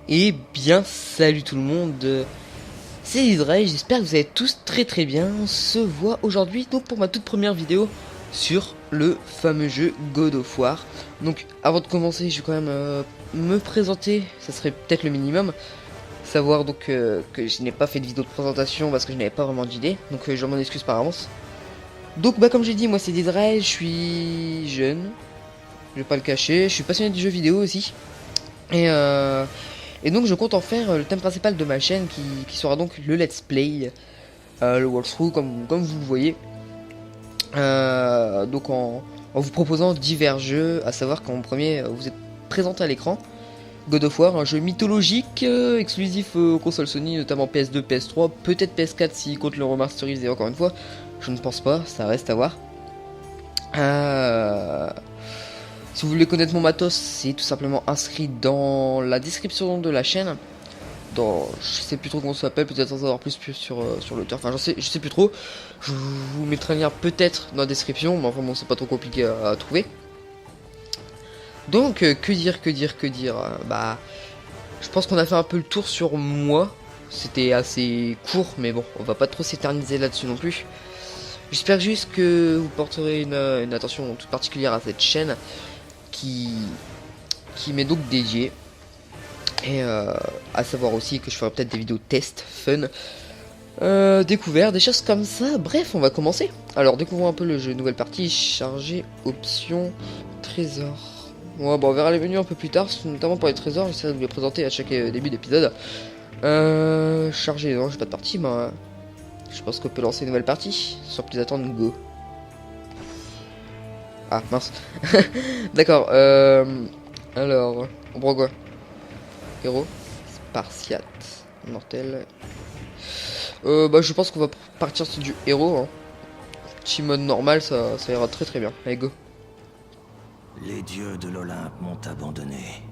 Et bien salut tout le monde, c'est Israël, j'espère que vous allez tous très bien. On se voit aujourd'hui donc pour ma toute première vidéo sur le fameux jeu God of War. Donc avant de commencer je vais quand même me présenter, ça serait peut-être le minimum. Savoir donc que je n'ai pas fait de vidéo de présentation parce que je n'avais pas vraiment d'idée, donc je m'en excuse par avance. Donc comme j'ai dit, moi c'est Israël, je suis jeune, je vais pas le cacher, je suis passionné de jeux vidéo aussi. Et donc je compte en faire le thème principal de ma chaîne qui sera donc le let's play, le walkthrough comme vous le voyez. Donc en vous proposant divers jeux, à savoir qu'en premier vous êtes présenté à l'écran God of War, un jeu mythologique exclusif aux consoles Sony, notamment PS2, PS3, peut-être PS4 s'il compte le remasterisé encore une fois, je ne pense pas, ça reste à voir. Si vous voulez connaître mon matos, c'est tout simplement inscrit dans la description de la chaîne. Je sais plus trop comment ça s'appelle, peut-être en savoir plus sur l'auteur, enfin je sais plus trop. Je vous mettrai un lien peut-être dans la description, mais enfin bon c'est pas trop compliqué à trouver. Donc que dire, bah je pense qu'on a fait un peu le tour sur moi. C'était assez court, mais bon, on va pas trop s'éterniser là-dessus non plus. J'espère juste que vous porterez une attention toute particulière à cette chaîne qui m'est donc dédié, et à savoir aussi que je ferai peut-être des vidéos test fun, découvertes, des choses comme ça. Bref, on va commencer. Alors découvrons un peu le jeu. Nouvelle partie, charger, options, trésor. Ouais, bon, on verra les menus un peu plus tard, notamment pour les trésors. J'essaierai de vous les présenter à chaque début d'épisode. Charger, non j'ai pas de partie, mais je pense qu'on peut lancer une nouvelle partie sans plus attendre. Go. Ah mince. D'accord, alors, on prend quoi? Héros, Spartiate, Mortel. Bah je pense qu'on va partir sur du héros, hein. Petit mode normal, ça ira très bien. Allez go. Les dieux de l'Olympe m'ont abandonné.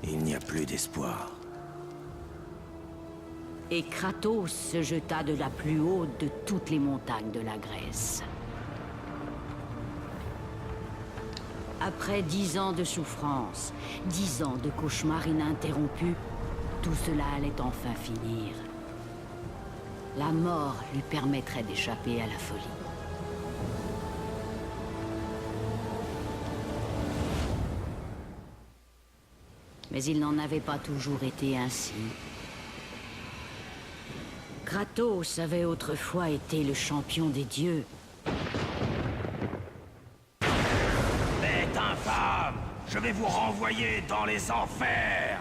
Il n'y a plus d'espoir. Et Kratos se jeta de la plus haute de toutes les montagnes de la Grèce. Après 10 ans de souffrance, 10 ans de cauchemars ininterrompus, tout cela allait enfin finir. La mort lui permettrait d'échapper à la folie. Mais il n'en avait pas toujours été ainsi. Kratos avait autrefois été le champion des dieux. Bête infâme, je vais vous renvoyer dans les enfers.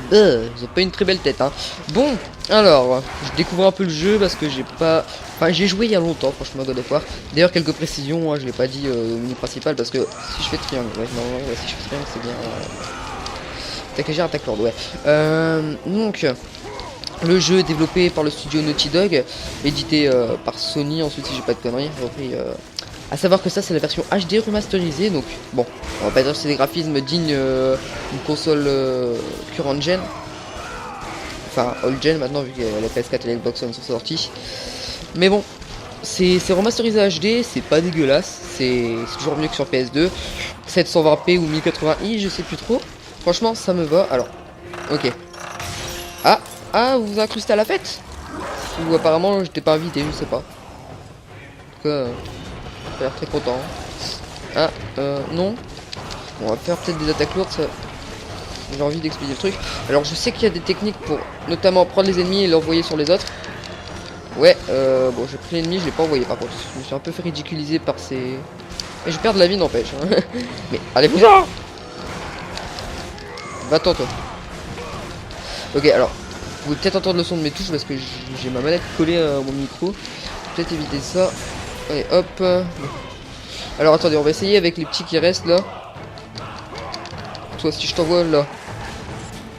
Ils ont pas une très belle tête, hein. Bon, alors, je découvre un peu le jeu parce que j'ai pas... Enfin, j'ai joué il y a longtemps, franchement, God of War. D'ailleurs, quelques précisions, hein, je l'ai pas dit au menu principal parce que si je fais triangle, ouais, non, ouais, si je fais triangle, c'est bien... Attaque légère, attaque lourde, ouais. Donc, le jeu est développé par le studio Naughty Dog, édité par Sony, ensuite, si j'ai pas de conneries, repris... À savoir que ça c'est la version HD remasterisée, donc bon, on va pas dire que c'est des graphismes dignes d'une console current gen, enfin old gen maintenant vu que la PS4 et la Xbox One sont sortis. Mais bon, c'est remasterisé HD, c'est pas dégueulasse, c'est toujours mieux que sur PS2, 720p ou 1080i, je sais plus trop. Franchement ça me va. Alors, ok. Ah, vous vous incrustez à la fête? Ou apparemment j'étais pas invité, je sais pas. En tout cas... j'ai l'air très content. Ah, non. Bon, on va faire peut-être des attaques lourdes, ça... J'ai envie d'expédier le truc. Alors je sais qu'il y a des techniques pour notamment prendre les ennemis et les envoyer sur les autres. Ouais, bon j'ai pris l'ennemi, je l'ai pas envoyé par contre. Je me suis un peu fait ridiculiser par ces... Et je perds de la vie n'empêche. Hein. Mais allez vous en. Va-t'en toi. Ok alors, vous pouvez peut-être entendre le son de mes touches parce que j'ai ma manette collée à mon micro. Peut-être éviter ça. Allez hop. Alors attendez, on va essayer avec les petits qui restent là. Toi si je t'envoie là.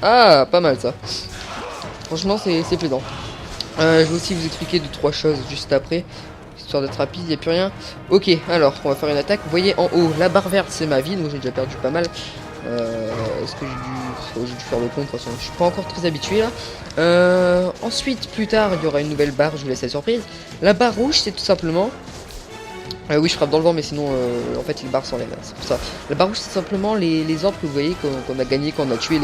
Ah pas mal ça. Franchement c'est plaisant. Je vais aussi vous expliquer 2-3 choses juste après. Histoire d'être rapide, il n'y a plus rien. Ok alors on va faire une attaque. Vous voyez en haut la barre verte c'est ma vie. Donc j'ai déjà perdu pas mal. Est-ce que j'ai dû faire le compte? De toute façon je suis pas encore très habitué là. Ensuite plus tard il y aura une nouvelle barre. Je vous laisse la surprise. La barre rouge c'est tout simplement... oui je frappe dans le vent mais sinon en fait les barres s'enlèvent, c'est pour ça. La barre rouge c'est simplement les orbes que vous voyez qu'on a gagné quand on a tué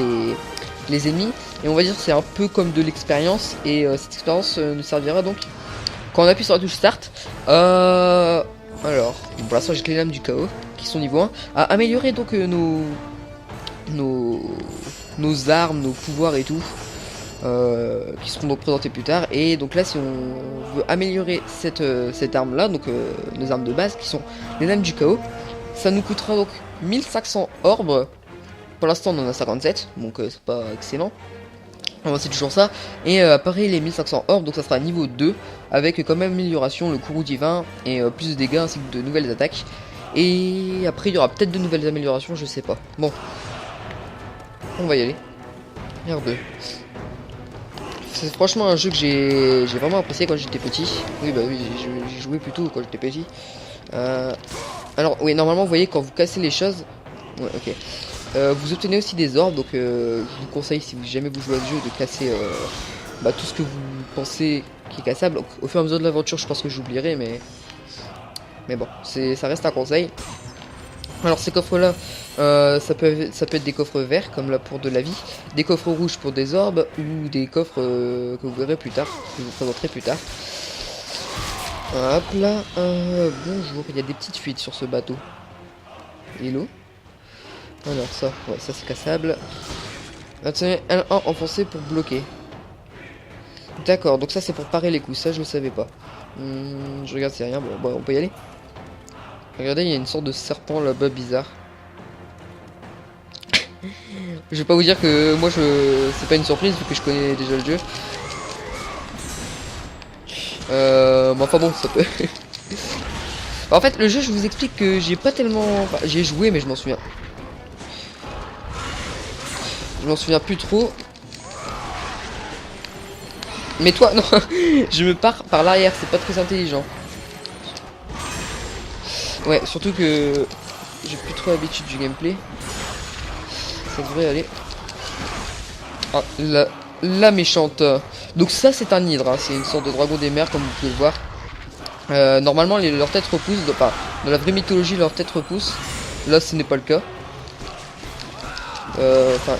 les ennemis. Et on va dire que c'est un peu comme de l'expérience. Et cette expérience nous servira donc quand on appuie sur la touche start. Alors pour l'instant j'ai que les lames du chaos qui sont niveau 1. À améliorer donc nos armes, nos pouvoirs et tout. Qui seront donc présentés plus tard. Et donc là si on veut améliorer cette arme là, donc nos armes de base qui sont les lames du chaos, ça nous coûtera donc 1500 orbes. Pour l'instant on en a 57, donc c'est pas excellent. C'est toujours ça. Et pareil les 1500 orbes, donc ça sera niveau 2 avec comme amélioration le courroux divin et plus de dégâts ainsi que de nouvelles attaques. Et après il y aura peut-être de nouvelles améliorations, je sais pas. Bon, on va y aller. R2. C'est franchement un jeu que j'ai vraiment apprécié quand j'étais petit. Oui bah oui j'ai joué plutôt quand j'étais petit. Alors oui normalement vous voyez quand vous cassez les choses. Ouais ok. Vous obtenez aussi des orbes, donc je vous conseille si jamais vous jouez à ce jeu de casser tout ce que vous pensez qui est cassable. Donc, au fur et à mesure de l'aventure je pense que j'oublierai mais bon ça reste un conseil. Alors ces coffres là ça peut être des coffres verts comme là pour de la vie, des coffres rouges pour des orbes ou des coffres que vous verrez plus tard, que je vous présenterai plus tard. Hop là, bonjour, il y a des petites fuites sur ce bateau. Hello. Alors ça, ouais ça c'est cassable. Attendez, L1 enfoncé pour bloquer. D'accord, donc ça c'est pour parer les coups, ça je le savais pas. Je regarde c'est rien, bon on peut y aller. Regardez il y a une sorte de serpent là-bas bizarre. Je vais pas vous dire que moi c'est pas une surprise vu que je connais déjà le jeu. Mais enfin bon ça peut... En fait le jeu je vous explique que j'ai pas tellement... Enfin, j'ai joué mais je m'en souviens. Je m'en souviens plus trop. Mais toi, non, je me pars par l'arrière, c'est pas très intelligent. Ouais, surtout que j'ai plus trop l'habitude du gameplay. Ça devrait aller. Ah, la méchante. Donc ça c'est un hydre, hein. C'est une sorte de dragon des mers comme vous pouvez le voir. Normalement leur tête repousse, enfin, dans la vraie mythologie leur tête repousse. Là ce n'est pas le cas. Enfin...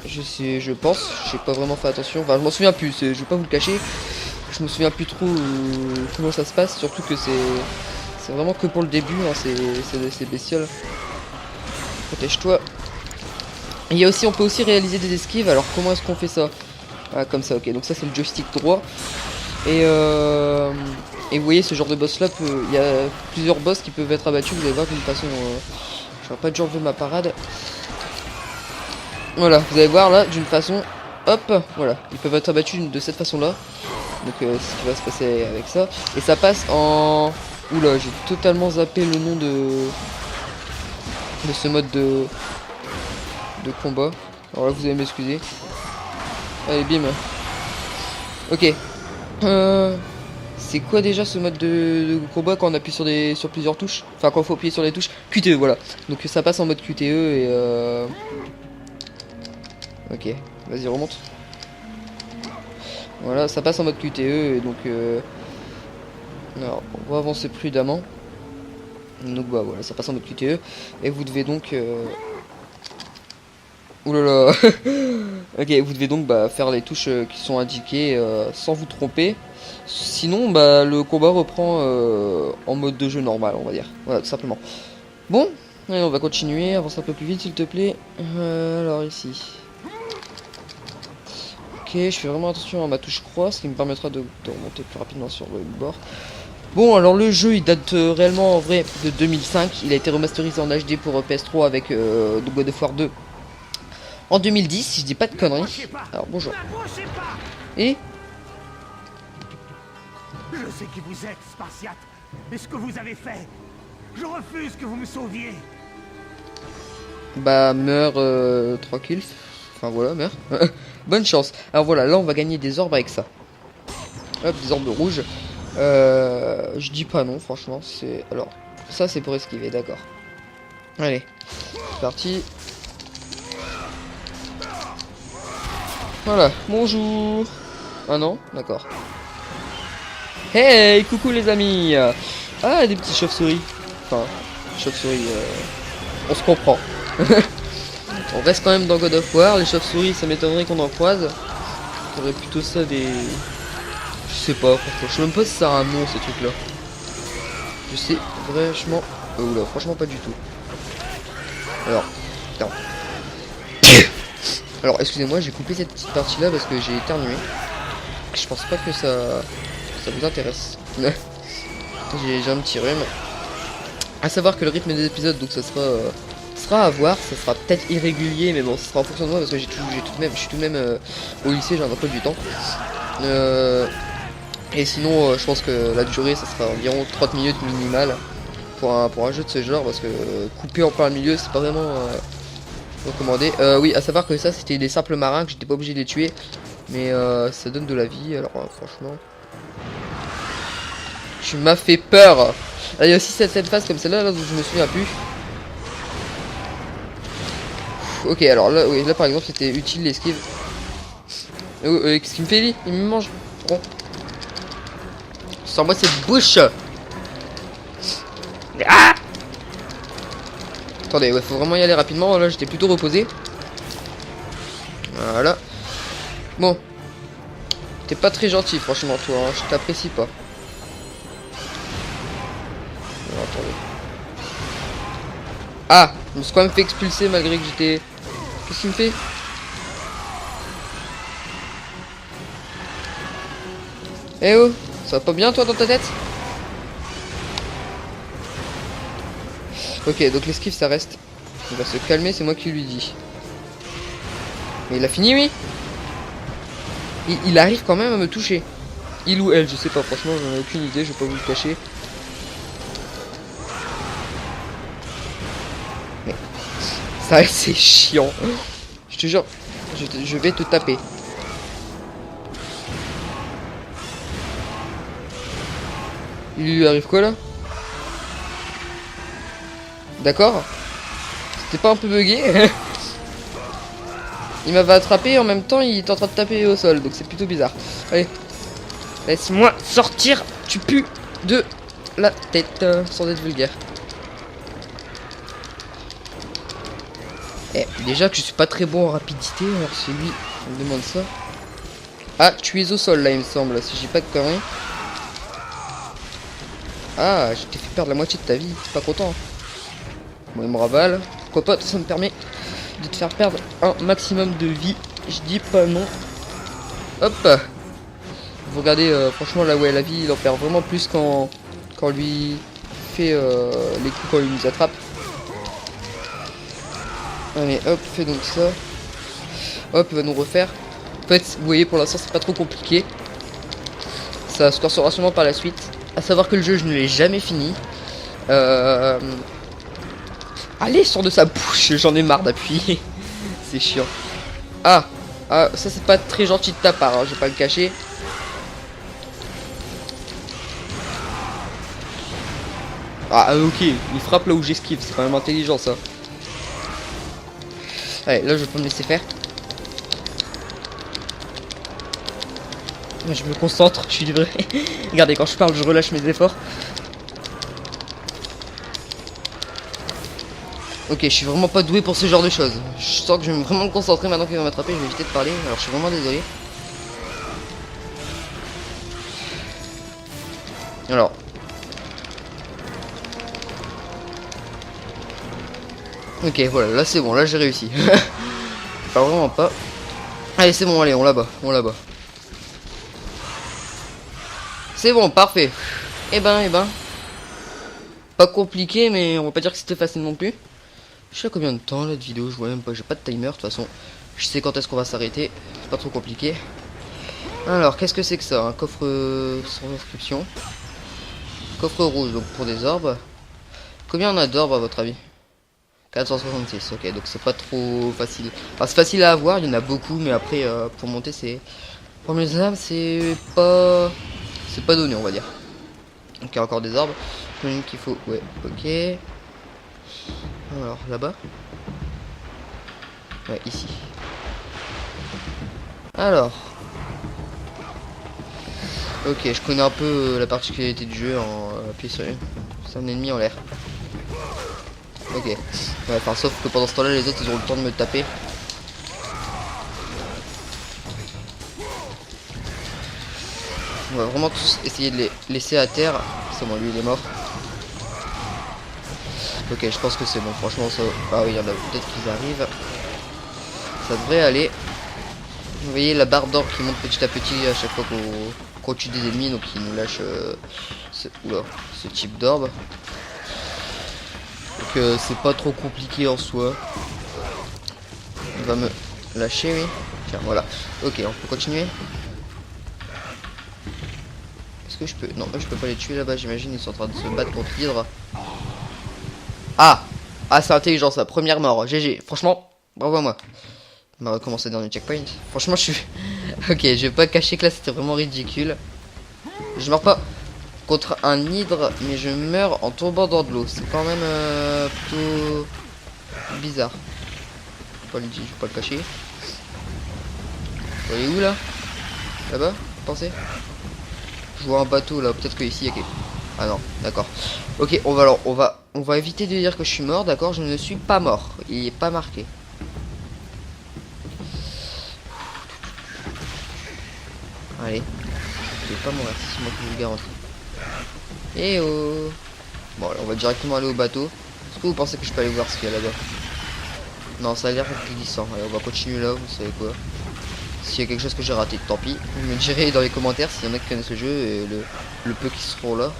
je pense, j'ai pas vraiment fait attention, enfin je m'en souviens plus, je vais pas vous le cacher, je me souviens plus trop comment ça se passe, surtout que c'est vraiment que pour le début, hein, c'est bestioles. Protège-toi. Il y a aussi, on peut aussi réaliser des esquives, alors comment est-ce qu'on fait ça? Ah comme ça, ok, donc ça c'est le joystick droit, et vous voyez ce genre de boss là, il y a plusieurs boss qui peuvent être abattus, vous allez voir d'une façon, je vois pas de genre de ma parade. Voilà, vous allez voir là, d'une façon, hop, voilà, ils peuvent être abattus de cette façon-là. Donc c'est ce qui va se passer avec ça. Et ça passe en... Oula, j'ai totalement zappé le nom de ce mode de combat. Alors là, vous allez m'excuser. Allez, bim. Ok. C'est quoi déjà ce mode de combat quand on appuie sur plusieurs touches? Enfin, quand il faut appuyer sur les touches. QTE, voilà. Donc ça passe en mode QTE et... Ok, vas-y remonte. Voilà, ça passe en mode QTE et donc alors, on va avancer prudemment. Donc bah voilà, ça passe en mode QTE et vous devez donc oulala. Ok, vous devez donc faire les touches qui sont indiquées sans vous tromper. Sinon le combat reprend en mode de jeu normal, on va dire. Voilà, tout simplement. Bon, allez, on va continuer, avance un peu plus vite s'il te plaît. Alors ici. Ok, je fais vraiment attention à ma touche croix, ce qui me permettra de remonter plus rapidement sur le bord. Bon, alors le jeu il date réellement en vrai de 2005. Il a été remasterisé en HD pour PS3 avec God of War 2 en 2010, si je dis pas de conneries. Alors bonjour. Et Je sais qui vous êtes, Spartiate, et ce que vous avez fait. Je refuse que vous me sauviez. bah meurs tranquille. Enfin voilà, meurs. Bonne chance. Alors voilà, là on va gagner des orbes avec ça. Hop, des orbes rouges. Je dis pas non, franchement. C'est alors ça c'est pour esquiver, d'accord. Allez, c'est parti. Voilà, bonjour. Ah non, d'accord. Hey, coucou les amis. Ah, des petits chauves-souris. Enfin, chauves-souris, on se comprend. On reste quand même dans God of War. Les chauves-souris, ça m'étonnerait qu'on en croise. J'aurais plutôt ça des... Je sais pas, franchement. Je sais même pas si ça a un nom, ces trucs-là. Je sais franchement... oula, franchement pas du tout. Alors, putain. Alors, excusez-moi, j'ai coupé cette petite partie-là parce que j'ai éternué. Je pense pas que ça vous intéresse. J'ai un petit rhume. À savoir que le rythme des épisodes, donc ça sera à voir. Ça sera peut-être irrégulier, mais bon, ça sera en fonction de moi parce que je suis tout de même au lycée, j'ai un emploi du temps. Et sinon, je pense que la durée, ça sera environ 30 minutes minimal pour un jeu de ce genre parce que couper en plein milieu, c'est pas vraiment recommandé. Oui, à savoir que ça, c'était des simples marins que j'étais pas obligé de les tuer, mais ça donne de la vie. Alors, franchement. Tu m'as fait peur. Il y a aussi cette phase comme celle-là, là, où je me souviens plus. Ok, alors là, oui, là par exemple, c'était utile l'esquive. Qu'est-ce qu'il me fait lui? Il me mange. Bon. Sors-moi cette bouche. Ah, attendez, ouais, faut vraiment y aller rapidement. Là, j'étais plutôt reposé. Voilà. Bon. T'es pas très gentil, franchement, toi. Hein. Je t'apprécie pas. Alors, attendez. Ah, je me suis quand même fait expulser malgré que j'étais... Qu'est-ce qu'il me fait? Eh oh, ça va pas bien toi dans ta tête? Ok, donc l'esquive ça reste. Il va se calmer, c'est moi qui lui dis. Mais il a fini, oui. Il arrive quand même à me toucher. Il ou elle, je sais pas, franchement j'en ai aucune idée, je vais pas vous le cacher. Mais ça c'est chiant. Je te jure, je vais te taper. Il lui arrive quoi là? D'accord. C'était pas un peu bugué? Il m'avait attrapé et en même temps il est en train de taper au sol, donc c'est plutôt bizarre. Allez, laisse-moi sortir, tu pues de la tête, sans être vulgaire. Eh, déjà que je suis pas très bon en rapidité, alors c'est lui qui me demande ça. Ah, tu es au sol là il me semble, si j'ai pas de conneries. Ah, je t'ai fait perdre la moitié de ta vie, t'es pas content. Bon, il me ravale. Pourquoi pas, ça me permet de te faire perdre un maximum de vie. Je dis pas non. Hop. Vous regardez, franchement, là où est la vie, il en perd vraiment plus quand lui fait les coups quand il nous attrape. Allez, hop, fais donc ça. Hop, il va nous refaire. En fait, vous voyez, pour l'instant, c'est pas trop compliqué. Ça se corsera sûrement par la suite. À savoir que le jeu, je ne l'ai jamais fini. Allez, sors de sa bouche, j'en ai marre d'appuyer. C'est chiant. Ah, ça c'est pas très gentil de ta part, hein, je vais pas le cacher. Ah ok, il frappe là où j'esquive, c'est quand même intelligent ça. Allez, là je vais pas me laisser faire. Je me concentre, je suis livré. Regardez, quand je parle, je relâche mes efforts. Ok, je suis vraiment pas doué pour ce genre de choses. Je sens que je vais vraiment me concentrer maintenant qu'il va m'attraper, je vais éviter de parler, alors je suis vraiment désolé. Alors. Ok, voilà, là c'est bon, là j'ai réussi. Enfin, vraiment pas. Allez, c'est bon, allez, on là-bas, on là-bas. C'est bon, parfait. Eh ben. Pas compliqué, mais on va pas dire que c'était facile non plus. Je sais à combien de temps la vidéo, je vois même pas, j'ai pas de timer de toute façon. Je sais quand est-ce qu'on va s'arrêter, c'est pas trop compliqué. Alors, qu'est-ce que c'est que ça? Un coffre sans inscription. Coffre rouge, donc pour des orbes. Combien on a d'orbes à votre avis? 466, ok, donc c'est pas trop facile. Enfin, c'est facile à avoir, il y en a beaucoup, mais après, pour monter, c'est... Pour les âmes, c'est pas donné, on va dire. Donc il y a encore des orbes. Une qu'il faut, ouais, ok. Alors, là-bas. Ouais, ici. Alors. Ok, je connais un peu la particularité du jeu en appuyant sur c'est un ennemi en l'air. Ok. Ouais, enfin, sauf que pendant ce temps-là, les autres, ils ont le temps de me taper. On va vraiment tous essayer de les laisser à terre. C'est bon, lui, il est mort. Ok, je pense que c'est bon. Franchement, ça... Ah oui, il y en a peut-être qu'ils arrivent. Ça devrait aller. Vous voyez la barre d'or qui monte petit à petit à chaque fois qu'on tue des ennemis, donc il nous lâche ce type d'orbe. Donc c'est pas trop compliqué en soi. Il va me lâcher, oui. Tiens, voilà. Ok, on peut continuer. Est-ce que je peux... Non, je peux pas les tuer là-bas, j'imagine. Ils sont en train de se battre contre l'hydre. Ah, c'est intelligent ça. Première mort. GG. Franchement, bravo à moi. On va recommencer dans le checkpoint. Franchement, je suis... Ok, je vais pas cacher que là, c'était vraiment ridicule. Je meurs pas contre un hydre, mais je meurs en tombant dans de l'eau. C'est quand même plutôt bizarre. Je vais pas le cacher. Vous voyez où là? Là-bas, vous pensez? Je vois un bateau là, peut-être que ici il y a quelque... Ah non, d'accord. Ok, on va éviter de dire que je suis mort, d'accord? Je ne suis pas mort. Il est pas marqué. Allez. Je vais pas mourir, c'est moi qui vous le garantis. Et oh. Bon, on va directement aller au bateau. Est-ce que vous pensez que je peux aller voir ce qu'il y a là-bas? Non, ça a l'air glissant. Allez, on va continuer là, vous savez quoi. S'il y a quelque chose que j'ai raté, tant pis. Vous me direz dans les commentaires s'il y en a qui connaissent ce jeu et le peu qui seront là.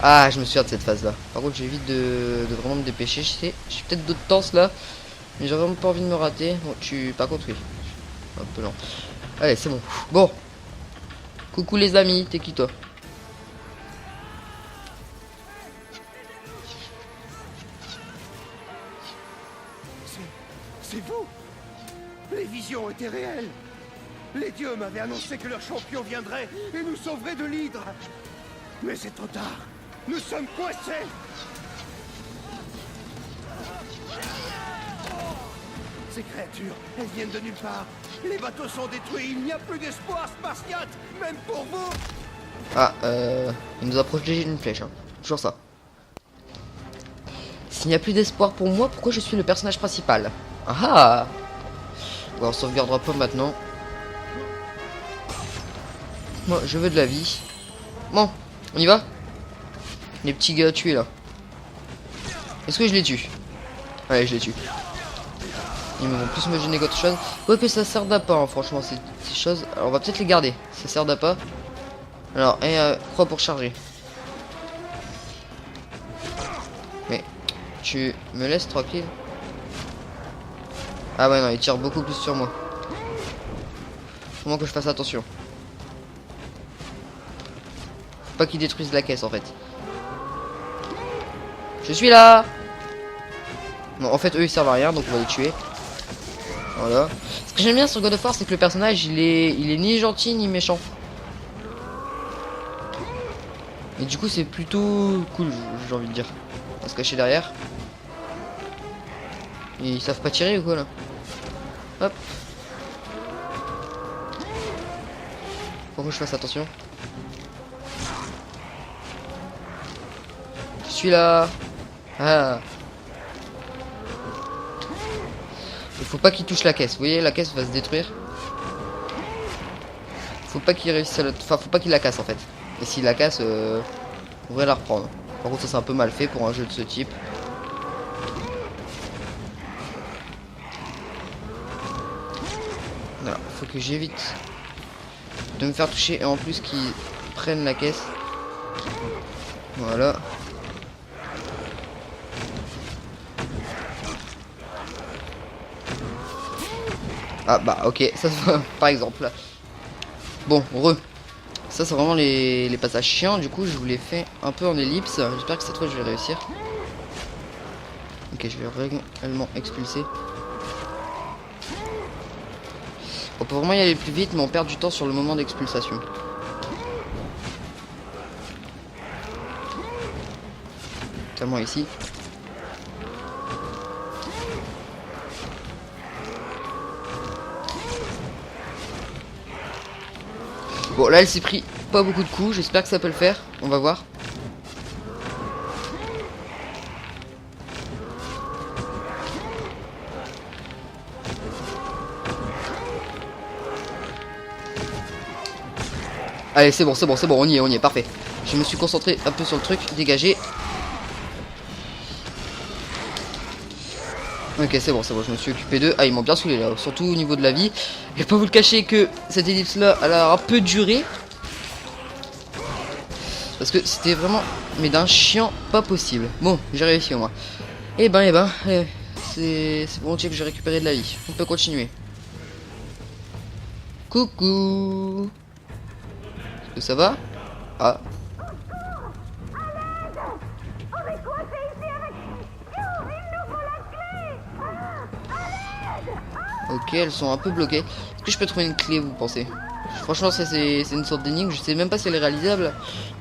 Ah, je me souviens de cette phase là. Par contre, j'évite de vraiment me dépêcher. Je sais, j'ai peut-être d'autres temps là, mais j'ai vraiment pas envie de me rater. Bon, par contre, oui. Un peu lent. Allez, c'est bon. Bon. Coucou les amis, t'es qui toi? C'est vous? Les visions étaient réelles. Les dieux m'avaient annoncé que leur champion viendrait et nous sauverait de l'hydre. Mais c'est trop tard. Nous sommes coincés. Ces créatures, elles viennent de nulle part. Les bateaux sont détruits. Il n'y a plus d'espoir, Spartiate, même pour vous. Ah, il nous a protégé d'une flèche, hein. Toujours ça. S'il n'y a plus d'espoir pour moi, pourquoi je suis le personnage principal? Ah ah. Bon, on sauvegardera pas maintenant. Moi, je veux de la vie. Bon, on y va? Les petits gars tués là. Est-ce que je les tue? Allez, je les tue. Ils vont plus me gêner qu'autre chose. Ouais, que ça sert d'appât, hein, franchement, ces choses. Alors, on va peut-être les garder. Ça sert d'appât. Alors, croix pour charger. Mais, tu me laisses tranquille? Ah ouais, non, il tire beaucoup plus sur moi. Faut vraiment que je fasse attention. Faut pas qu'ils détruisent la caisse, en fait. Je suis là! Non, en fait, eux, ils servent à rien, donc on va les tuer. Voilà. Ce que j'aime bien sur God of War, c'est que le personnage, il est ni gentil, ni méchant. Et du coup, c'est plutôt cool, j'ai envie de dire. On va se cacher derrière. Ils savent pas tirer ou quoi, là? Hop. Faut que je fasse attention. Je suis là. Ah. Il faut pas qu'il touche la caisse. Vous voyez, la caisse va se détruire. Faut pas qu'il réussisse à enfin, faut pas qu'il la casse en fait. Et s'il la casse, on devrait la reprendre. Par contre, ça c'est un peu mal fait pour un jeu de ce type. Voilà, faut que j'évite de me faire toucher et en plus qu'ils prennent la caisse. Voilà. Ah bah ok, ça se voit par exemple. Bon, ça c'est vraiment les passages chiants. Du coup je vous les fais un peu en ellipse. J'espère que cette fois je vais réussir. Ok, je vais réellement expulser. On peut vraiment y aller plus vite, mais on perd du temps sur le moment d'expulsation. Notamment ici. Bon, là elle s'est pris pas beaucoup de coups, j'espère que ça peut le faire. On va voir. Allez, c'est bon, on y est, parfait. Je me suis concentré un peu sur le truc, dégagé. Ok, c'est bon, je me suis occupé d'eux. Ah, ils m'ont bien saoulé là, surtout au niveau de la vie. Je vais pas vous le cacher que cette ellipse là, elle a un peu duré. Parce que c'était vraiment, mais d'un chiant pas possible. Bon, j'ai réussi au moins. C'est volontiers que j'ai récupéré de la vie. On peut continuer. Coucou. Est-ce que ça va? Ah. Ok, elles sont un peu bloquées. Est-ce que je peux trouver une clé, vous pensez? Franchement, c'est une sorte d'énigme. Je sais même pas si elle est réalisable.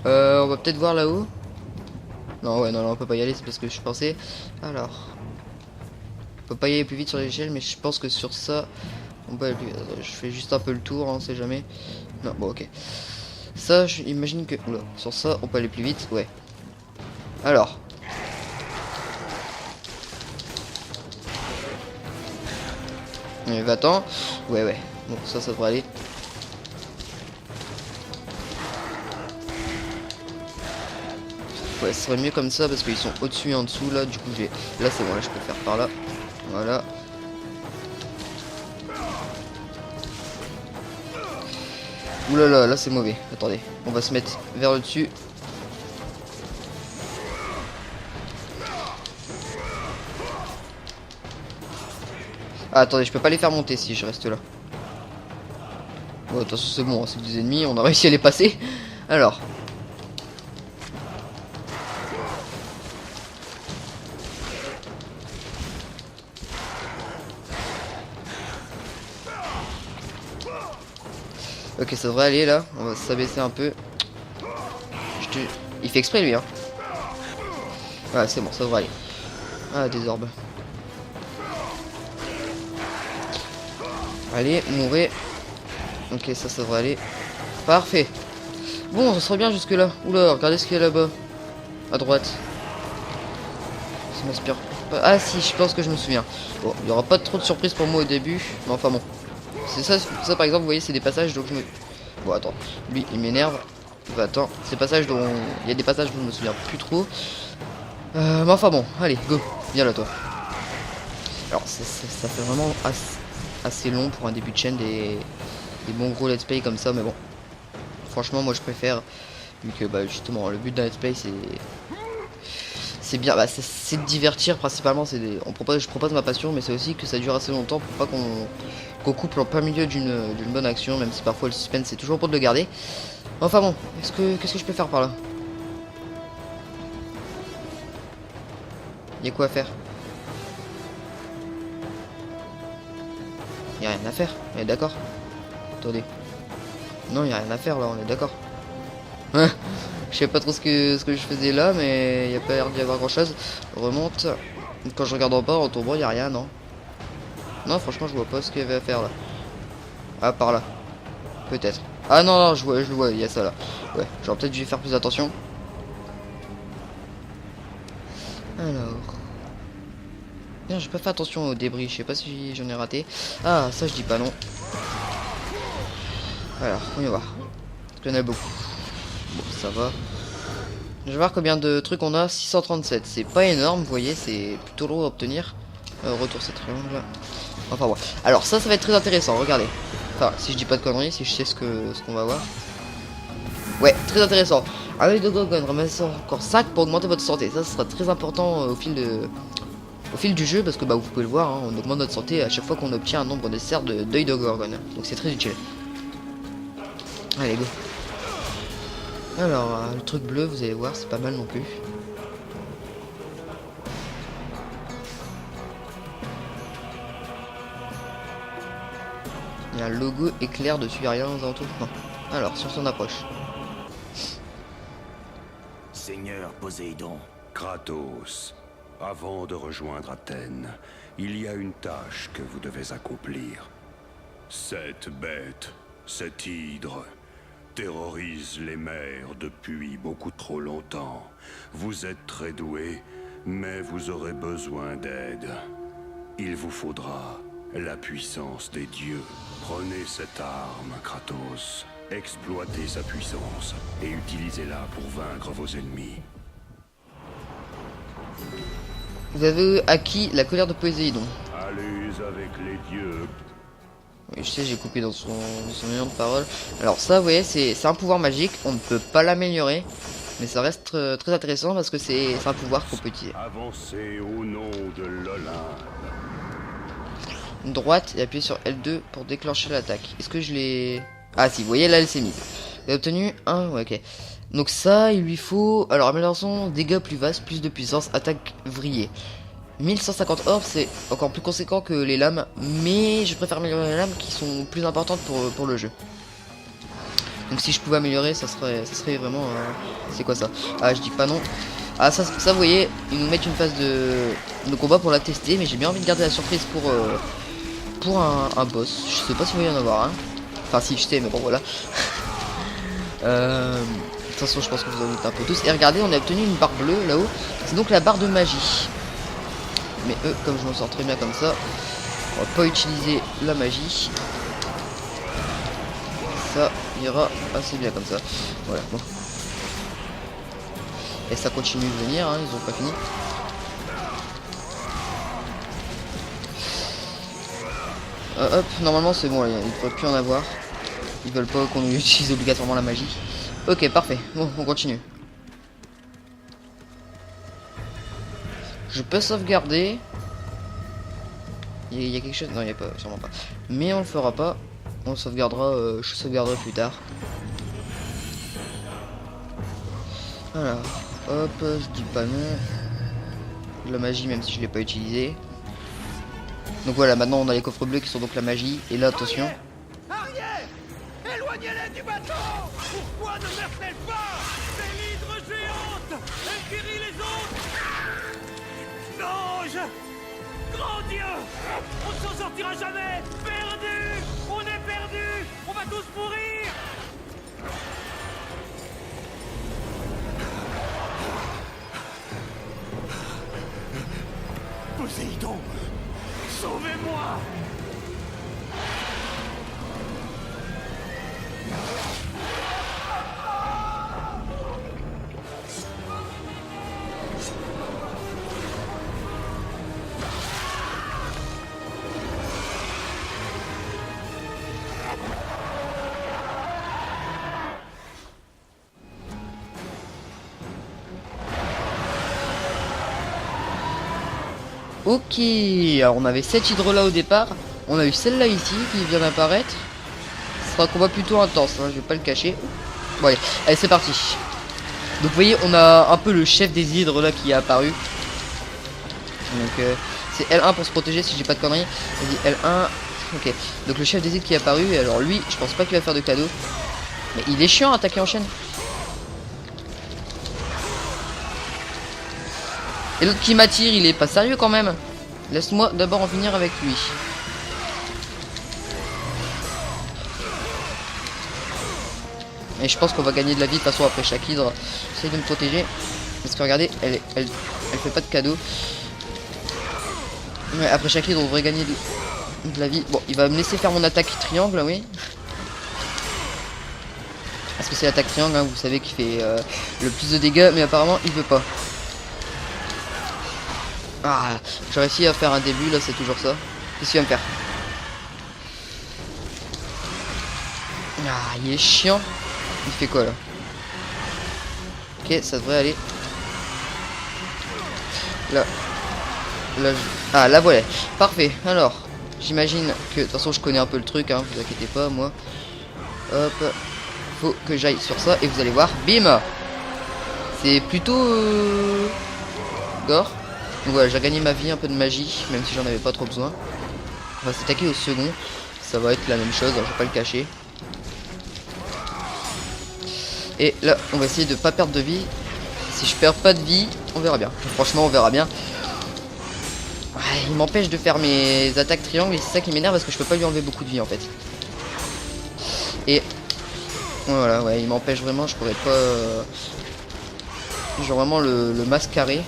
On va peut-être voir là-haut. Non, ouais, non, on peut pas y aller. C'est parce que je pensais. Alors. On peut pas y aller plus vite sur l'échelle, mais je pense que sur ça. On peut aller plus vite. Je fais juste un peu le tour, on sait jamais. Non, bon, ok. Ça, j'imagine que... Oula, sur ça, on peut aller plus vite. Ouais. Alors. Va-t'en. Ouais. Bon, ça devrait aller. Ouais, ce serait mieux comme ça parce qu'ils sont au-dessus et en dessous là. Du coup, là, c'est bon. Là, je peux faire par là. Voilà. Oulala, là, c'est mauvais. Attendez, on va se mettre vers le dessus. Ah, attendez, je peux pas les faire monter si je reste là. Bon, attention, c'est bon, c'est des ennemis, on a réussi à les passer. Alors. Ok, ça devrait aller là, on va s'abaisser un peu. Il fait exprès lui, hein. Ouais, c'est bon, ça devrait aller. Ah, des orbes. Allez, mourrez. Ok, ça devrait aller. Parfait. Bon, ça serait bien jusque là. Oula, regardez ce qu'il y a là-bas. À droite. Ça m'inspire pas. Ah si, je pense que je me souviens. Bon, il n'y aura pas trop de surprises pour moi au début. Mais enfin bon. C'est ça par exemple, vous voyez, c'est des passages donc je me... Bon, attends. Lui, il m'énerve. Bah, attends, ces passages dont... Il y a des passages dont je me souviens plus trop. Mais enfin bon, allez, go. Viens là, toi. Alors, ça fait vraiment assez long pour un début de chaîne des bons gros let's play comme ça, mais bon. Franchement, moi je préfère, vu que bah, justement le but d'un let's play c'est bien, bah, c'est de divertir principalement. Je propose ma passion, mais c'est aussi que ça dure assez longtemps pour pas qu'on coupe en plein milieu d'une bonne action, même si parfois le suspense c'est toujours bon de le garder. Enfin bon, qu'est-ce que je peux faire par là? Il y a quoi à faire? Il y a rien à faire, on est d'accord? Attendez. Non, il y a rien à faire là, on est d'accord. Je sais pas trop ce que je faisais là, mais il y a pas l'air d'y avoir grand chose. Remonte. Quand je regarde en bas, en tombant, il y a rien, non? Non, franchement, je vois pas ce qu'il y avait à faire là. Ah, par là. Peut-être. Ah non, je le vois, il y a ça là. Ouais, j'aurais peut-être dû faire plus attention. Alors. Bien, j'ai pas fait attention aux débris, je sais pas si j'en ai raté. Ah, ça je dis pas non. Alors, on va voir. Il y en a beaucoup. Bon, ça va. Je vais voir combien de trucs on a. 637. C'est pas énorme, vous voyez, c'est plutôt lourd à obtenir. Retour ces triangles. Enfin bon. Alors ça va être très intéressant, regardez. Enfin, si je dis pas de conneries, si je sais ce qu'on va voir. Ouais, très intéressant. Un œil de Gorgone, ramassez encore 5 pour augmenter votre santé. Ça sera très important au fil du jeu, parce que bah, vous pouvez le voir, hein, on augmente notre santé à chaque fois qu'on obtient un nombre nécessaire d'œil de Gorgone. Donc c'est très utile. Allez, go. Alors, le truc bleu, vous allez voir, c'est pas mal non plus. Il y a un logo éclair dessus, il y a rien aux alentours. Non. Alors, si on s'en approche. Seigneur Poséidon. Kratos, avant de rejoindre Athènes, il y a une tâche que vous devez accomplir. Cette bête, cette hydre, terrorise les mers depuis beaucoup trop longtemps. Vous êtes très doué, mais vous aurez besoin d'aide. Il vous faudra la puissance des dieux. Prenez cette arme, Kratos. Exploitez sa puissance et utilisez-la pour vaincre vos ennemis. Vous avez acquis la colère de Poséidon. Allez avec les dieux. Oui, je sais, j'ai coupé dans son million de paroles. Alors ça, vous voyez, c'est un pouvoir magique. On ne peut pas l'améliorer. Mais ça reste très intéressant parce que c'est un pouvoir qu'on peut utiliser. Avancez au nom de l'Olympe. Droite et appuyez sur L2 pour déclencher l'attaque. Est-ce que je l'ai... Ah si, vous voyez, là elle s'est mise. Vous avez obtenu un... Ouais, ok. Donc ça, il lui faut... Alors, amélioration, dégâts plus vastes, plus de puissance, attaque vrillée. 1150 orbes, c'est encore plus conséquent que les lames. Mais je préfère améliorer les lames qui sont plus importantes pour le jeu. Donc si je pouvais améliorer, ça serait vraiment... C'est quoi ça? Ah, je dis pas non. Ah, ça, vous voyez, ils nous mettent une phase de combat pour la tester. Mais j'ai bien envie de garder la surprise pour un boss. Je sais pas s'il va y en avoir un. Enfin si, je sais, mais bon, voilà. De toute façon, je pense que vous en doutez un peu tous. Et regardez, on a obtenu une barre bleue là-haut. C'est donc la barre de magie. Mais comme je m'en sors très bien comme ça, on va pas utiliser la magie. Ça ira assez bien comme ça. Voilà, bon. Et ça continue de venir, hein, ils ont pas fini. Hop, normalement c'est bon, il ne devrait plus en avoir. Ils veulent pas qu'on utilise obligatoirement la magie. Ok, parfait. Bon, on continue. Je peux sauvegarder. Il y a quelque chose? Non, il n'y a pas, sûrement pas. Mais on le fera pas. On le sauvegardera, je sauvegarderai plus tard. Alors, hop, je dis pas non. La magie, même si je l'ai pas utilisée. Donc voilà, maintenant on a les coffres bleus qui sont donc la magie. Et là, attention. Arrière! Éloignez-les du bateau! Pourquoi ne meurent-elles pas? C'est l'hydre géante! Elle guérit les autres! Ange! Grand Dieu! On ne s'en sortira jamais! Perdu! On est perdu! On va tous mourir! Poséidon! Sauvez-moi! Ok, alors on avait cette hydre là au départ. On a eu celle-là ici qui vient d'apparaître. Ce sera un combat plutôt intense, hein, je vais pas le cacher. Bon allez, c'est parti. Donc vous voyez, on a un peu le chef des hydres là qui est apparu. Donc c'est L1 pour se protéger si j'ai pas de conneries. Vas-y, L1. Ok, donc le chef des hydres qui est apparu. Et alors lui, je pense pas qu'il va faire de cadeau. Mais il est chiant à attaquer en chaîne. Et l'autre qui m'attire, il est pas sérieux quand même. Laisse-moi d'abord en finir avec lui. Et je pense qu'on va gagner de la vie de toute façon après chaque hydre. J'essaie de me protéger. Parce que regardez, elle fait pas de cadeau. Ouais, après chaque hydre, on devrait gagner de la vie. Bon, il va me laisser faire mon attaque triangle, oui. Parce que c'est l'attaque triangle, hein, vous savez, qui fait le plus de dégâts. Mais apparemment, il veut pas. Ah, j'ai réussi à faire un début, là c'est toujours ça. Qu'est-ce qu'il va me faire? Ah, il est chiant. Il fait quoi là? Ok, ça devrait aller. Là. Là, ah, là voilà. Parfait. Alors, j'imagine que de toute façon je connais un peu le truc, hein, vous inquiétez pas, moi. Hop. Faut que j'aille sur ça et vous allez voir. Bim. C'est plutôt gore. Donc voilà, j'ai gagné ma vie, un peu de magie, même si j'en avais pas trop besoin. On va s'attaquer au second. Ça va être la même chose, hein, je vais pas le cacher. Et là, on va essayer de pas perdre de vie. Si je perds pas de vie, on verra bien. Franchement, on verra bien. Ouais, il m'empêche de faire mes attaques triangles et c'est ça qui m'énerve parce que je peux pas lui enlever beaucoup de vie en fait. Et voilà, ouais, il m'empêche vraiment, je pourrais pas... Genre vraiment le mascarer.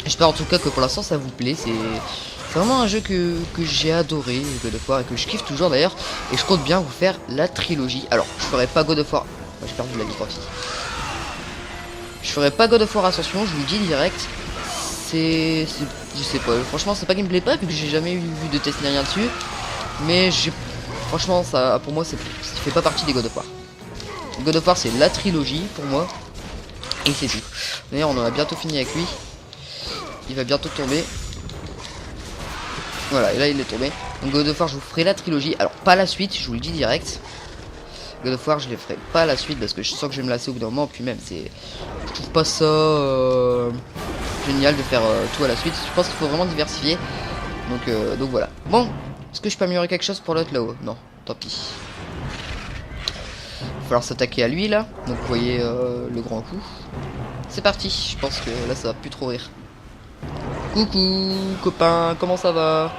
J'espère en tout cas que pour l'instant ça vous plaît. C'est vraiment un jeu que j'ai adoré, God of War, et que je kiffe toujours d'ailleurs. Et je compte bien vous faire la trilogie. Alors, je ferai pas God of War... J'ai perdu de la vie tant pis. Je ferai pas God of War Ascension, je vous le dis direct. Je sais pas, franchement c'est pas qu'il me plaît pas, vu que j'ai jamais eu de test ni rien dessus. Mais franchement, ça, pour moi, ça fait pas partie des God of War. God of War, c'est la trilogie pour moi. Et c'est tout. D'ailleurs, on en a bientôt fini avec lui. Il va bientôt tomber. Voilà, et là, il est tombé. Donc, God of War, je vous ferai la trilogie. Alors, pas la suite, je vous le dis direct. God of War, je les ferai pas la suite parce que je sens que je vais me lasser au bout d'un moment. Puis même, je trouve pas ça génial de faire tout à la suite. Je pense qu'il faut vraiment diversifier. Donc voilà. Bon. Est-ce que je peux améliorer quelque chose pour l'autre là-haut? Non, tant pis. Il va falloir s'attaquer à lui là. Donc vous voyez le grand coup. C'est parti. Je pense que là ça va plus trop rire. Coucou copain, comment ça va?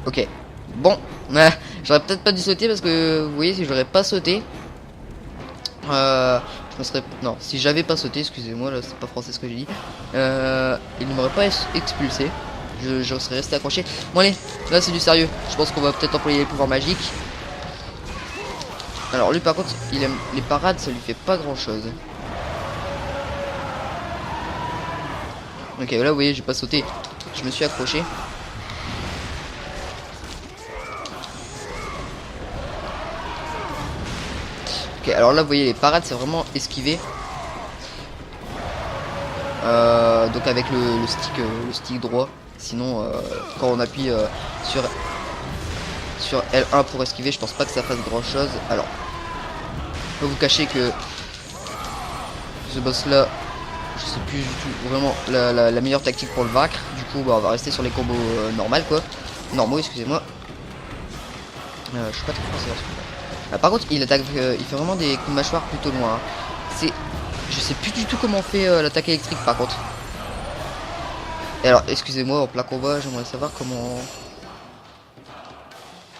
Ok. Bon. J'aurais peut-être pas dû sauter parce que vous voyez si j'aurais pas sauté. Je me serais... Non, si j'avais pas sauté, excusez-moi, là c'est pas français ce que j'ai dit. Il ne m'aurait pas expulsé. Je serais resté accroché. Bon allez, là c'est du sérieux. Je pense qu'on va peut-être employer les pouvoirs magiques. Alors lui par contre, il aime les parades, ça lui fait pas grand chose. Ok, là vous voyez, j'ai pas sauté. Je me suis accroché. Ok, alors là vous voyez les parades c'est vraiment esquiver. Donc avec le stick droit. Sinon quand on appuie sur L1 pour esquiver, je pense pas que ça fasse grand chose. Alors je peux vous cacher que ce boss là, je sais plus du tout vraiment la meilleure tactique pour le vaincre. Du coup bah, on va rester sur les combos normaux, excusez-moi. Je suis pas très français dans ce coup-là. Par contre il attaque, il fait vraiment des coups de mâchoire plutôt loin. Hein. Je sais plus du tout comment on fait l'attaque électrique par contre. Et alors excusez-moi, en plein combat j'aimerais savoir comment...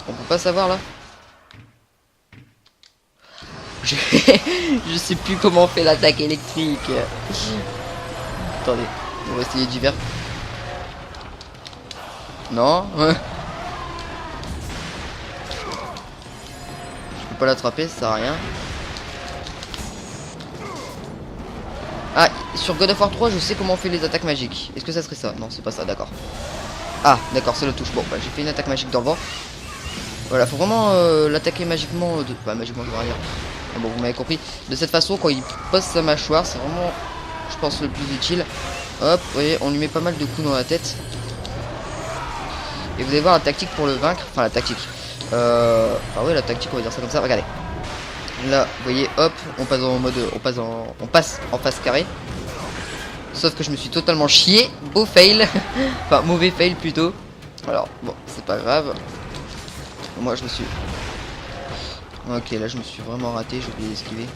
On peut pas savoir là. Je sais plus comment on fait l'attaque électrique. Attendez, on va essayer d'y faire. Non. Pas l'attraper, ça sert à rien. Ah, sur God of War 3, je sais comment on fait les attaques magiques. Est-ce que ça serait ça? Non, c'est pas ça, d'accord. Ah, d'accord, c'est le touche. Bon, bah, j'ai fait une attaque magique dans le vent. Voilà, faut vraiment l'attaquer magiquement. Bah, magiquement, je vais rien dire. Bon, vous m'avez compris. De cette façon, quand il pose sa mâchoire, c'est vraiment, je pense, le plus utile. Hop, vous voyez, on lui met pas mal de coups dans la tête. Et vous allez voir la tactique pour le vaincre. Enfin, la tactique. Ah ouais, la tactique, on va dire ça comme ça. Regardez. Là, vous voyez, hop, on passe en mode, on passe en face carré. Sauf que je me suis totalement chié. Beau fail. Enfin, mauvais fail plutôt. Alors, bon, c'est pas grave. Moi, je me suis... Ok, là, je me suis vraiment raté. J'ai oublié d'esquiver.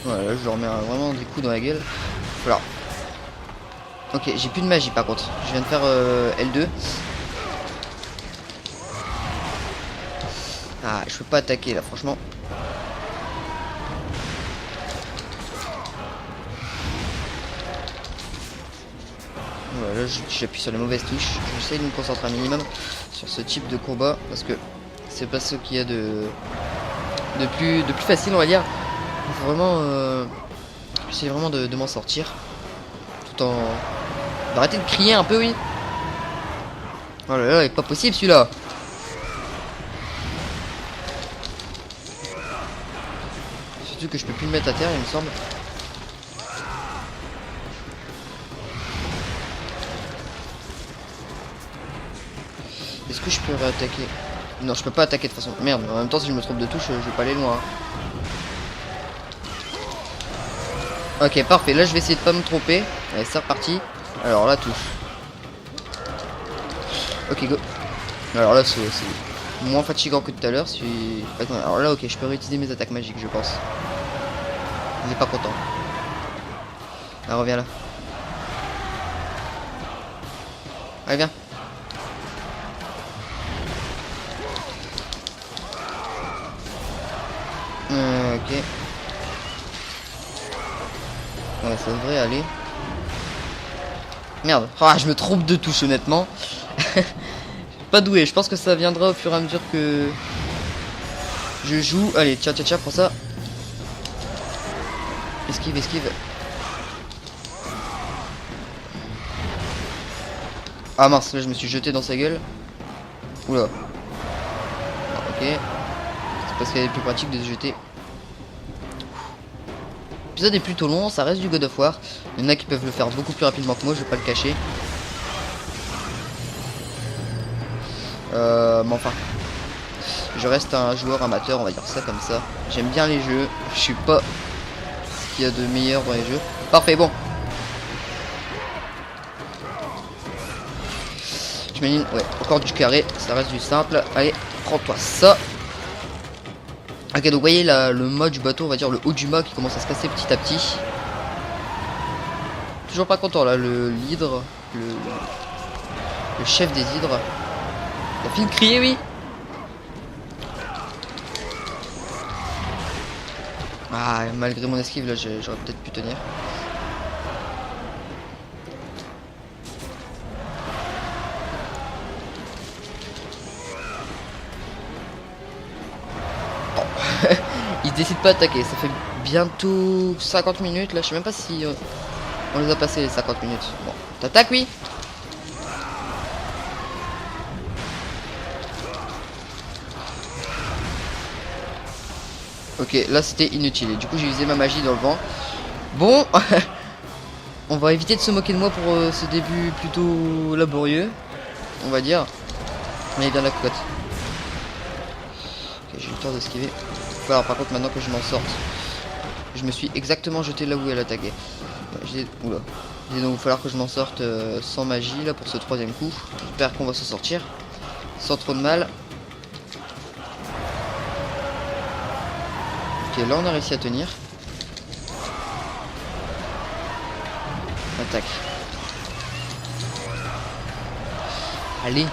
Voilà, là, je leur mets vraiment des coups dans la gueule. Alors. Ok, j'ai plus de magie par contre. Je viens de faire L2. Ah, je peux pas attaquer là, franchement. Voilà, j'appuie sur les mauvaises touches. J'essaie de me concentrer un minimum sur ce type de combat parce que c'est pas ce qu'il y a de plus facile, on va dire. Il faut vraiment J'essaie vraiment de m'en sortir. Tout en... Arrêtez de crier un peu, oui. Oh là là, il est pas possible celui-là. Surtout que je peux plus me mettre à terre, il me semble. Est-ce que je peux réattaquer? Non, je peux pas attaquer de toute façon. Merde, en même temps, si je me trompe de touche, je vais pas aller loin. Ok, parfait. Là, je vais essayer de pas me tromper. Allez, c'est reparti. Alors là, touche. Ok, go. Alors là, c'est moins fatigant que tout à l'heure. Alors là, ok, je peux réutiliser mes attaques magiques, je pense. Il n'est pas content. Ah, reviens là. Allez, viens. Ok. Ouais, ça devrait aller. Merde. Ah, je me trompe de touche, honnêtement. Pas doué. Je pense que ça viendra au fur et à mesure que je joue. Allez, tiens, tiens, tiens, prends ça. Esquive, esquive. Ah mince, là je me suis jeté dans sa gueule. Oula. Ok. C'est parce qu'elle est plus pratique de se jeter. L'épisode est plutôt long, ça reste du God of War. Il y en a qui peuvent le faire beaucoup plus rapidement que moi, je vais pas le cacher. Mais enfin. Je reste un joueur amateur, on va dire ça comme ça. J'aime bien les jeux. Je suis pas ce qu'il y a de meilleur dans les jeux. Parfait, bon. J'imagine, ouais, encore du carré, ça reste du simple. Allez, prends-toi ça. Ok, donc vous voyez là, le mât du bateau, on va dire le haut du mât qui commence à se casser petit à petit. Toujours pas content là, l'hydre, le chef des hydres. Il a fini de crier, oui. Ah, malgré mon esquive là, j'aurais peut-être pu tenir. Il décide pas d'attaquer, ça fait bientôt 50 minutes là, je sais même pas si on les a passés les 50 minutes. Bon, t'attaques, oui. Ok, là c'était inutile et du coup j'ai usé ma magie dans le vent. Bon, on va éviter de se moquer de moi pour ce début plutôt laborieux, on va dire. Mais bien la cocotte. Ok, j'ai eu le temps d'esquiver. Alors par contre maintenant que je m'en sorte, je me suis exactement jeté là où elle attaquait. Oula. Il va donc falloir que je m'en sorte sans magie là pour ce troisième coup. J'espère qu'on va s'en sortir sans trop de mal. Ok, là on a réussi à tenir. Attaque. Allez.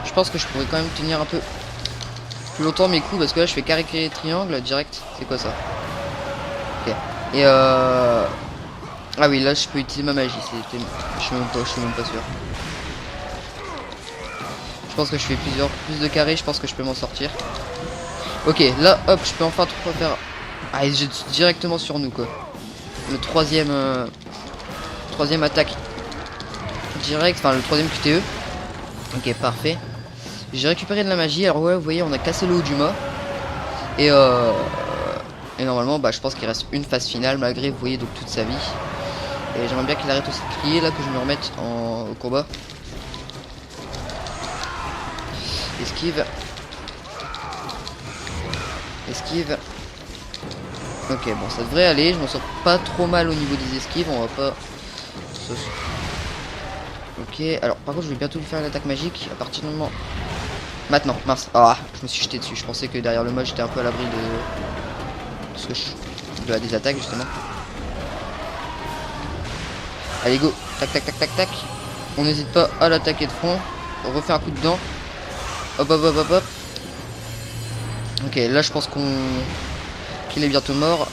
Je pense que je pourrais quand même tenir un peu plus longtemps mes coups parce que là je fais carré triangle direct. C'est quoi ça? Ok. Et ah oui, là je peux utiliser ma magie. Je suis même pas sûr. Je pense que je fais plus de carrés. Je pense que je peux m'en sortir. Ok, là hop, je peux enfin tout faire. Ah, il jette directement sur nous quoi. Le troisième attaque direct, enfin le troisième QTE. Ok, parfait. J'ai récupéré de la magie. Alors ouais, vous voyez, on a cassé le haut du mât. Et normalement, bah, je pense qu'il reste une phase finale malgré, vous voyez, donc toute sa vie. Et j'aimerais bien qu'il arrête aussi de crier là, que je me remette au combat. Esquive. Esquive. Ok, bon, ça devrait aller. Je m'en sors pas trop mal au niveau des esquives. On va pas... Ok, alors par contre, je vais bientôt lui faire l'attaque magique à partir du moment... Maintenant, mince. Ah, je me suis jeté dessus. Je pensais que derrière le mât, j'étais un peu à l'abri des attaques, justement. Allez, go. Tac, tac, tac, tac, tac. On n'hésite pas à l'attaquer de front. On refait un coup de dent. Hop, hop, hop, hop, hop. Ok, là, je pense qu'il est bientôt mort.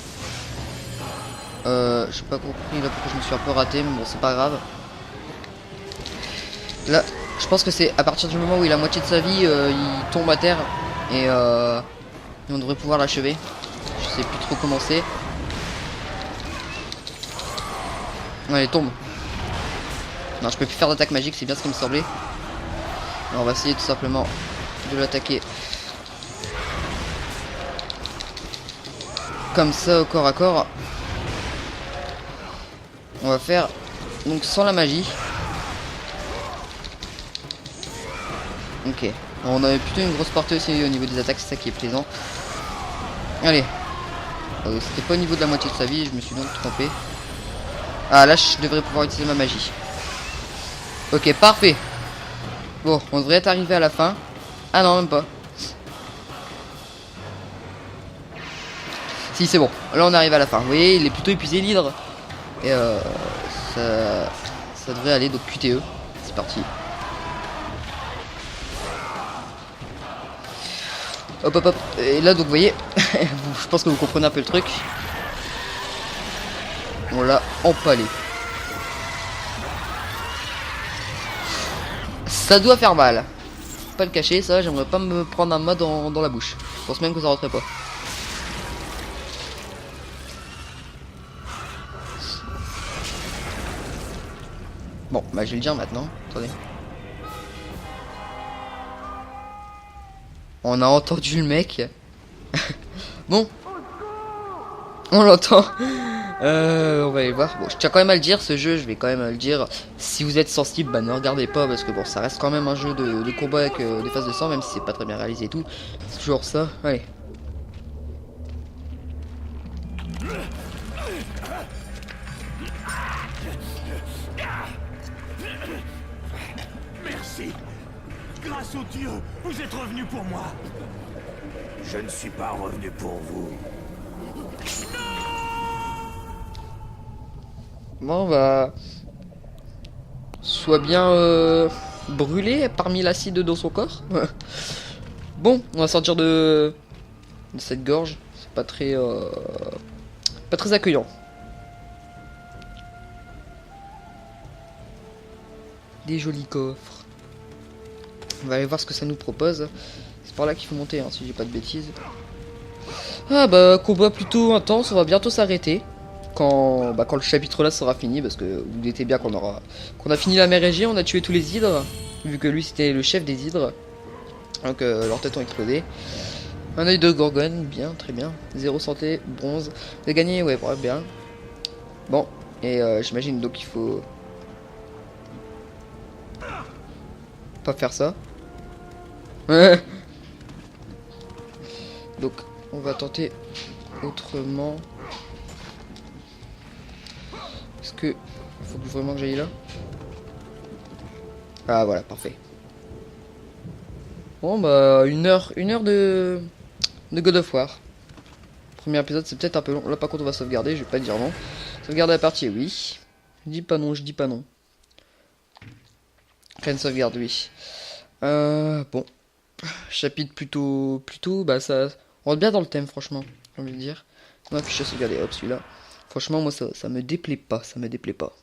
J'ai pas compris là pourquoi je me suis un peu raté, mais bon, c'est pas grave. Là, je pense que c'est à partir du moment où il a moitié de sa vie, il tombe à terre et Et on devrait pouvoir l'achever. Je sais plus trop comment c'est. Allez, tombe. Non, je peux plus faire d'attaque magique, c'est bien ce qui me semblait. Alors, on va essayer tout simplement de l'attaquer. Comme ça, au corps à corps. On va faire donc sans la magie. Ok. On avait plutôt une grosse partie aussi au niveau des attaques, c'est ça qui est plaisant. Allez. C'était pas au niveau de la moitié de sa vie, je me suis donc trompé. Ah là je devrais pouvoir utiliser ma magie. Ok, parfait. Bon, on devrait être arrivé à la fin. Ah non, même pas. Si, c'est bon. Là on arrive à la fin. Vous voyez, il est plutôt épuisé l'hydre. Et ça devrait aller, donc QTE. C'est parti. Hop hop hop. Et là donc vous voyez, je pense que vous comprenez un peu le truc. On l'a empalé. Ça doit faire mal. Faut pas le cacher, ça, j'aimerais pas me prendre un mât dans la bouche. Je pense même que ça rentrait pas. Bon, bah je vais le dire maintenant. Attendez. On a entendu le mec. Bon. On l'entend. On va aller voir. Bon, je tiens quand même à le dire, ce jeu, je vais quand même le dire. Si vous êtes sensible, bah ne regardez pas, parce que bon, ça reste quand même un jeu de combat avec des phases de sang, même si c'est pas très bien réalisé et tout. C'est toujours ça. Allez. Merci. Grâce aux dieux, vous êtes revenus pour moi. Je ne suis pas revenu pour vous. Bon bah... Soit bien brûlé parmi l'acide dans son corps. Bon, on va sortir de cette gorge. C'est pas très accueillant. Des jolis coffres. On va aller voir ce que ça nous propose. C'est par là qu'il faut monter, hein, si j'ai pas de bêtises. Ah bah, combat plutôt intense, on va bientôt s'arrêter. Quand le chapitre là sera fini, parce que vous doutez bien qu'on a fini la mer Égée, on a tué tous les hydres, vu que lui c'était le chef des hydres. Donc leurs têtes ont explosé. Un œil de gorgone, bien, très bien. 0 santé, bronze. Vous avez gagné, ouais, bref, bien. Bon, et j'imagine donc il faut... pas faire ça. Donc on va tenter autrement. Est-ce que faut que vraiment que j'aille là? Ah voilà, parfait. Bon bah une heure de God of War. Premier épisode c'est peut-être un peu long. Là par contre on va sauvegarder, je vais pas dire non. Sauvegarder la partie, oui. Je dis pas non, je dis pas non. Pleine sauvegarde, oui. Bon. Chapitre plutôt, bah ça... On rentre bien dans le thème, franchement. J'ai envie de dire. On va afficher sauvegarder, hop, celui-là. Franchement, moi, ça me déplaît pas. Ça me déplaît pas.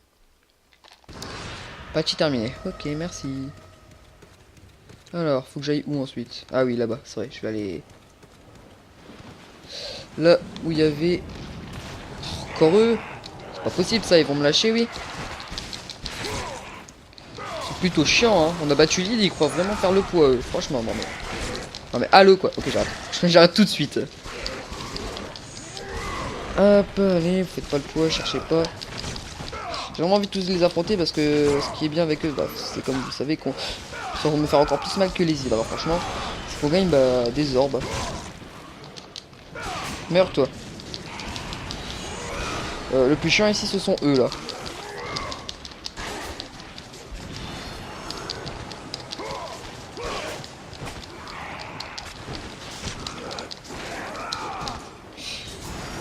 Partie terminée. Ok, merci. Alors, faut que j'aille où ensuite? Ah oui, là-bas, c'est vrai. Je vais aller... Là où il y avait... Encore eux. C'est pas possible, ça. Ils vont me lâcher, oui. C'est plutôt chiant, hein. On a battu l'île, ils croient vraiment faire le poids, eux. Franchement, non mais... Non mais allô, quoi. Ok, j'arrête. J'arrête tout de suite. Hop, allez, vous faites pas le poids, cherchez pas. J'ai vraiment envie de tous les affronter parce que ce qui est bien avec eux, bah, c'est comme vous savez qu'on vont me faire encore plus mal que les hydres. Alors franchement, il faut gagner bah, des orbes. Meurs toi. Le plus chiant ici ce sont eux là.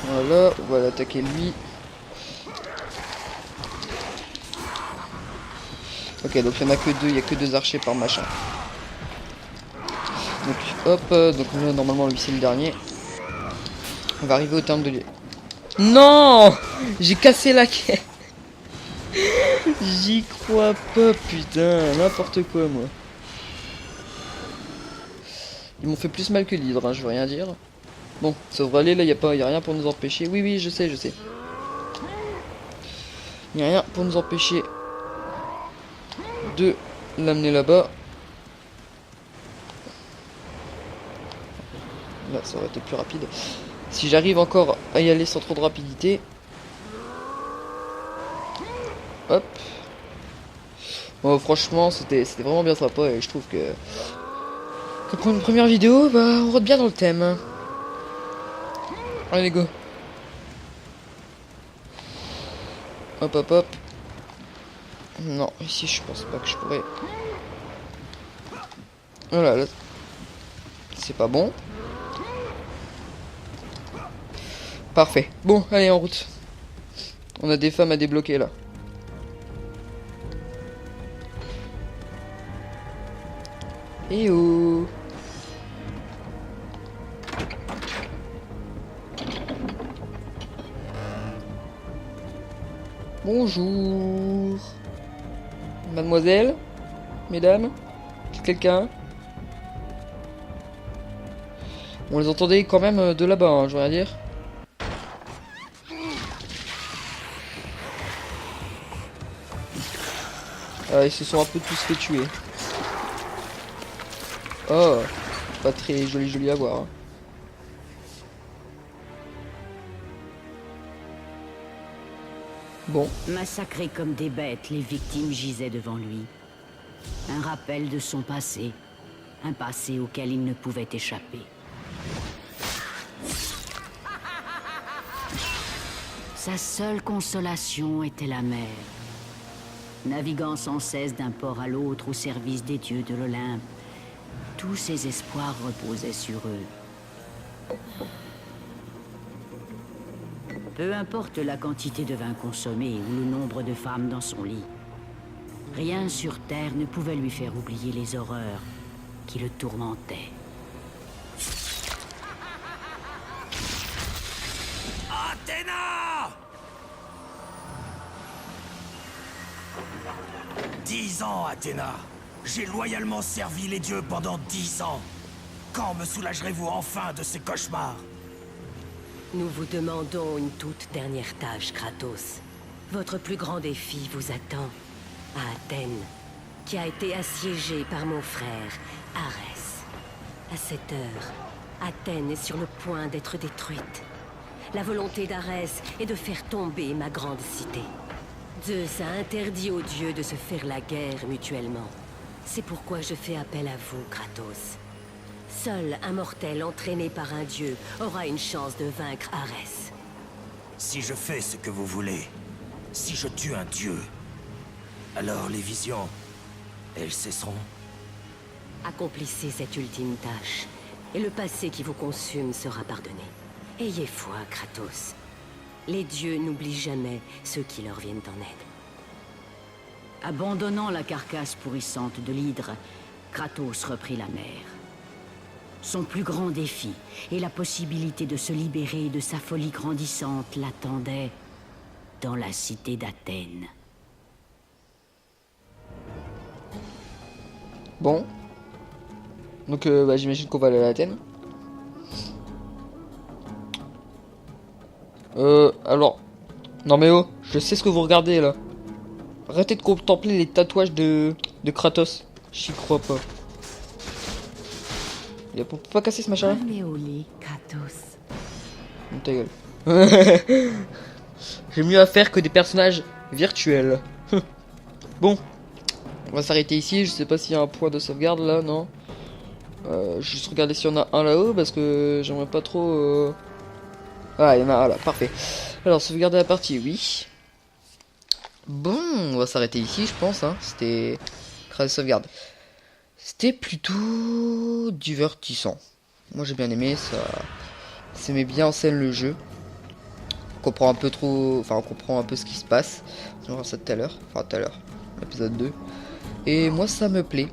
Voilà, on va l'attaquer lui. Ok, donc il n'y en a que deux, il n'y a que deux archers par machin. Donc hop, donc là, normalement lui c'est le dernier. On va arriver au terme de lui. Non, j'ai cassé la quai. J'y crois pas, putain, n'importe quoi moi. Ils m'ont fait plus mal que l'hydre, hein, je veux rien dire. Bon, ça devrait aller, là, y a rien pour nous empêcher. Oui, oui, je sais, je sais. Y a rien pour nous empêcher de l'amener là-bas. Là, ça aurait été plus rapide. Si j'arrive encore à y aller sans trop de rapidité. Hop. Bon, franchement, c'était vraiment bien sympa et je trouve que pour une première vidéo, bah, on rentre bien dans le thème. Allez, go. Hop, hop, hop. Non, ici, je pense pas que je pourrais. Voilà, là. C'est pas bon. Parfait. Bon, allez, en route. On a des femmes à débloquer, là. Eh oh. Bonjour. Mademoiselle, mesdames, quelqu'un. On les entendait quand même de là-bas, hein, je veux rien dire. Ils se sont un peu tous fait tuer. Oh, pas très joli à voir. Hein. Bon. Massacrés comme des bêtes, les victimes gisaient devant lui. Un rappel de son passé. Un passé auquel il ne pouvait échapper. Sa seule consolation était la mer. Naviguant sans cesse d'un port à l'autre au service des dieux de l'Olympe, tous ses espoirs reposaient sur eux. Peu importe la quantité de vin consommé ou le nombre de femmes dans son lit, rien sur Terre ne pouvait lui faire oublier les horreurs qui le tourmentaient. Athéna! 10 ans, Athéna. J'ai loyalement servi les dieux pendant 10 ans. Quand me soulagerez-vous enfin de ces cauchemars? Nous vous demandons une toute dernière tâche, Kratos. Votre plus grand défi vous attend à Athènes, qui a été assiégée par mon frère, Arès. À cette heure, Athènes est sur le point d'être détruite. La volonté d'Arès est de faire tomber ma grande cité. Zeus a interdit aux dieux de se faire la guerre mutuellement. C'est pourquoi je fais appel à vous, Kratos. Seul un mortel entraîné par un dieu aura une chance de vaincre Arès. Si je fais ce que vous voulez, si je tue un dieu, alors les visions, elles cesseront. Accomplissez cette ultime tâche, et le passé qui vous consume sera pardonné. Ayez foi, Kratos. Les dieux n'oublient jamais ceux qui leur viennent en aide. Abandonnant la carcasse pourrissante de l'hydre, Kratos reprit la mer. Son plus grand défi et la possibilité de se libérer de sa folie grandissante l'attendaient dans la cité d'Athènes. Bon. Donc bah, j'imagine qu'on va aller à Athènes. Alors. Non mais oh, je sais ce que vous regardez là. Arrêtez de contempler les tatouages de Kratos. J'y crois pas. Il a pas casser ce machin là. Kratos. Ta gueule. J'ai mieux à faire que des personnages virtuels. Bon. On va s'arrêter ici. Je sais pas s'il y a un point de sauvegarde là, non. Juste regarder s'il y en a un là-haut parce que j'aimerais pas trop. Ah, il y en a un là, parfait. Alors, sauvegarder la partie, oui. Bon, on va s'arrêter ici, je pense. Hein. C'était. Créer sauvegarde. C'était plutôt divertissant. Moi j'ai bien aimé, ça met bien en scène le jeu. On comprend un peu trop. Enfin, on comprend un peu ce qui se passe. On verra ça tout à l'heure. Enfin, tout à l'heure. L'épisode 2. Et moi ça me plaît.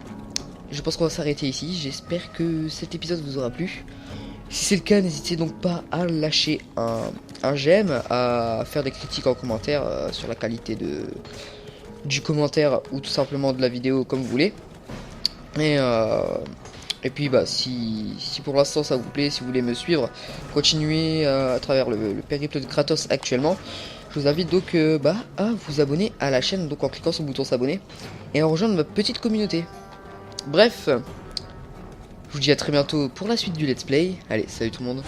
Je pense qu'on va s'arrêter ici. J'espère que cet épisode vous aura plu. Si c'est le cas, n'hésitez donc pas à lâcher un j'aime, à faire des critiques en commentaire sur la qualité du commentaire ou tout simplement de la vidéo comme vous voulez. Et Et puis bah si pour l'instant ça vous plaît, si vous voulez me suivre, continuer à travers le périple de Kratos actuellement, je vous invite donc à vous abonner à la chaîne, donc en cliquant sur le bouton s'abonner, et à rejoindre ma petite communauté. Bref, je vous dis à très bientôt pour la suite du let's play. Allez, salut tout le monde.